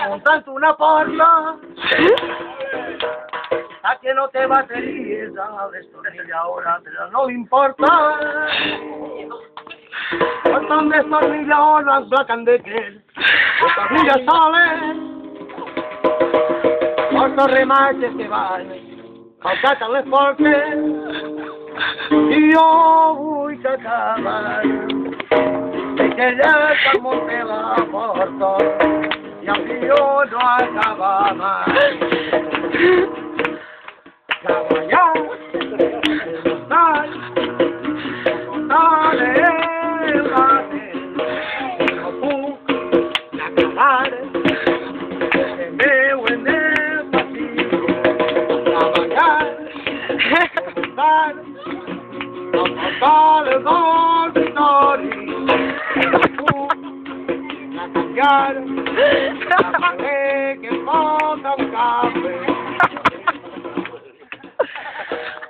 montando una porta, a que no te baterías, a destornilla ahora, pero no le importa. Cuando destornilla ahora, placan de que destornilla sale, otros remates que van, calcátale porque, y yo voy a acabar. Que ya se monte la porta y así yo no acaba más. Caballar, montar el bate, no puc acabar, que me huele el pasillo. Caballar, montar, montar el dormitorio. Que falta un café.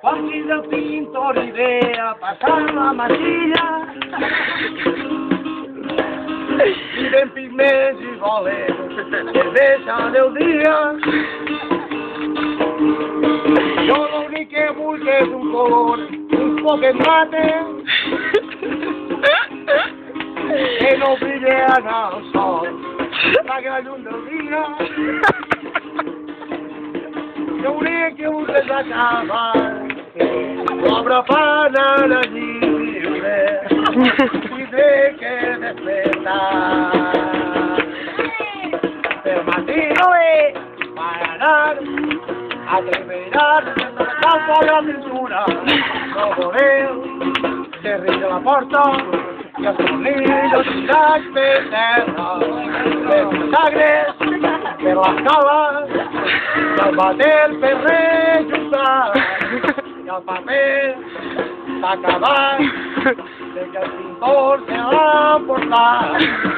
Fácil del pintor idea pasar la masilla y de pigments y boleros cerveza del día. Yo lo único que busco es un color un poco mate que no brille al sol, para que la luz del día. Yo único que busco es acabar, no habrá para allí libre, y de que despertar. Pero Martino para dar, atreverá hasta la cintura, no poder, se rinde la puerta. Y els tornillos tiracs per terra, per sagres, per les cales, i el bater per rejuntar, i el paper s'ha acabat, que el pintor se l'ha portat.